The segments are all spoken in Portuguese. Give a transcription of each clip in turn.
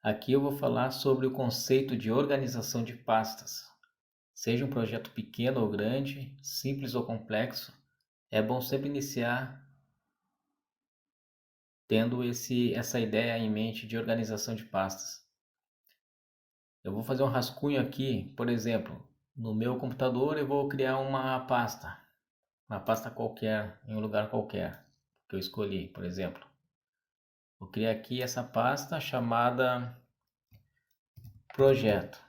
Aqui eu vou falar sobre o conceito de organização de pastas. Seja um projeto pequeno ou grande, simples ou complexo, é bom sempre iniciar tendo essa ideia em mente de organização de pastas. Eu vou fazer um rascunho aqui, por exemplo, no meu computador eu vou criar uma pasta qualquer, em um lugar qualquer, que eu escolhi, por exemplo. Vou criar aqui essa pasta chamada projeto.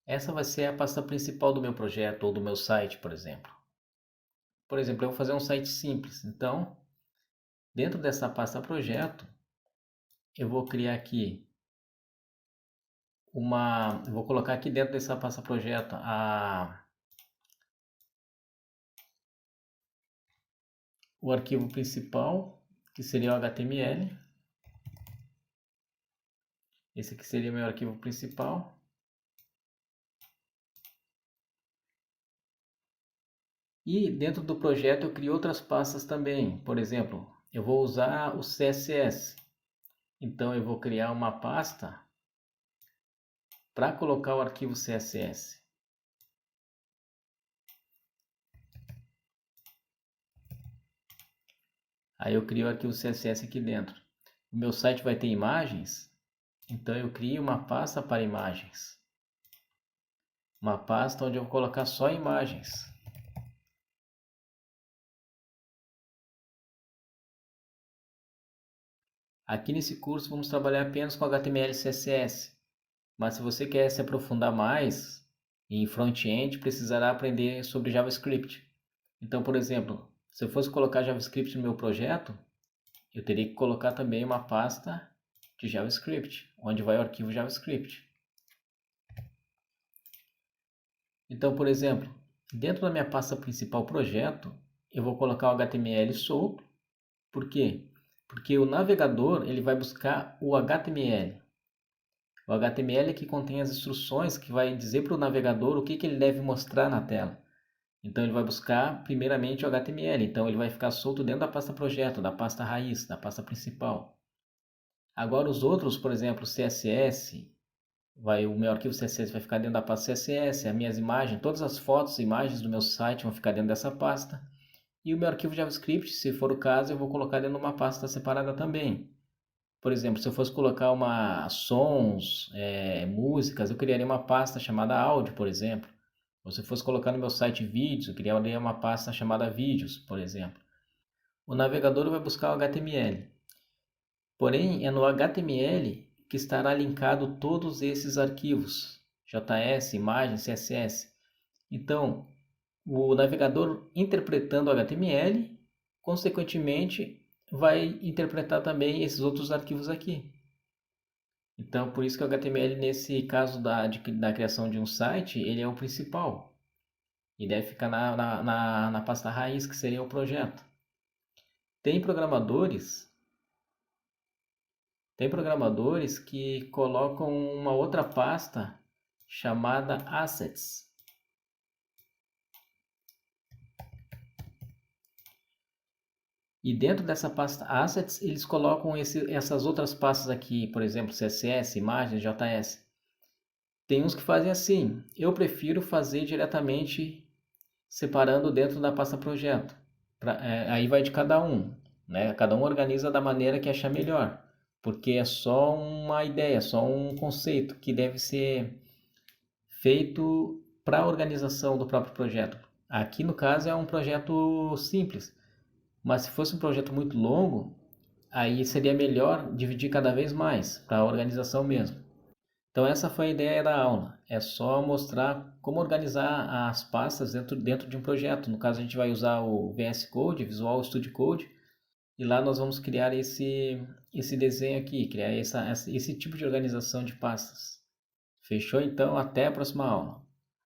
Essa vai ser a pasta principal do meu projeto ou do meu site, por exemplo. Por exemplo, eu vou fazer um site simples. Então, dentro dessa pasta projeto, eu vou criar aqui eu vou colocar aqui dentro dessa pasta projeto o arquivo principal, que seria o HTML. Esse aqui seria o meu arquivo principal. E dentro do projeto eu crio outras pastas também. Por exemplo, eu vou usar o CSS. Então eu vou criar uma pasta para colocar o arquivo CSS. Aí eu crio o arquivo CSS aqui dentro. O meu site vai ter imagens, então eu crio uma pasta para imagens. Uma pasta onde eu vou colocar só imagens. Aqui nesse curso vamos trabalhar apenas com HTML e CSS. Mas se você quer se aprofundar mais em front-end, precisará aprender sobre JavaScript. Então, por exemplo, se eu fosse colocar JavaScript no meu projeto, eu teria que colocar também uma pasta de JavaScript, onde vai o arquivo JavaScript. Então, por exemplo, dentro da minha pasta principal projeto, eu vou colocar o HTML solto. Por quê? Porque o navegador ele vai buscar o HTML. O HTML é que contém as instruções que vai dizer para o navegador o que ele deve mostrar na tela. Então ele vai buscar primeiramente o HTML. Então ele vai ficar solto dentro da pasta projeto, da pasta raiz, da pasta principal. Agora os outros, por exemplo, CSS, o meu arquivo CSS vai ficar dentro da pasta CSS, as minhas imagens, todas as fotos e imagens do meu site vão ficar dentro dessa pasta. E o meu arquivo JavaScript, se for o caso, eu vou colocar dentro de uma pasta separada também. Por exemplo, se eu fosse colocar sons, músicas, eu criaria uma pasta chamada áudio, por exemplo. Ou se eu fosse colocar no meu site vídeos, eu criaria uma pasta chamada vídeos, por exemplo. O navegador vai buscar o HTML. Porém, é no HTML que estará linkado todos esses arquivos, JS, imagem, CSS. Então, o navegador interpretando o HTML, consequentemente, vai interpretar também esses outros arquivos aqui. Então, por isso que o HTML, nesse caso da criação de um site, ele é o principal. E deve ficar na pasta raiz, que seria o projeto. Tem programadores que colocam uma outra pasta chamada Assets. E dentro dessa pasta Assets, eles colocam essas outras pastas aqui, por exemplo, CSS, imagens, JS. Tem uns que fazem assim. Eu prefiro fazer diretamente separando dentro da pasta projeto. Aí vai de cada um, né? Cada um organiza da maneira que achar melhor, porque é só uma ideia, só um conceito que deve ser feito para a organização do próprio projeto. Aqui no caso é um projeto simples, mas se fosse um projeto muito longo, aí seria melhor dividir cada vez mais para a organização mesmo. Então essa foi a ideia da aula, é só mostrar como organizar as pastas dentro de um projeto. No caso a gente vai usar o VS Code, Visual Studio Code, e lá nós vamos criar esse desenho aqui, criar esse tipo de organização de pastas. Fechou então? Até a próxima aula.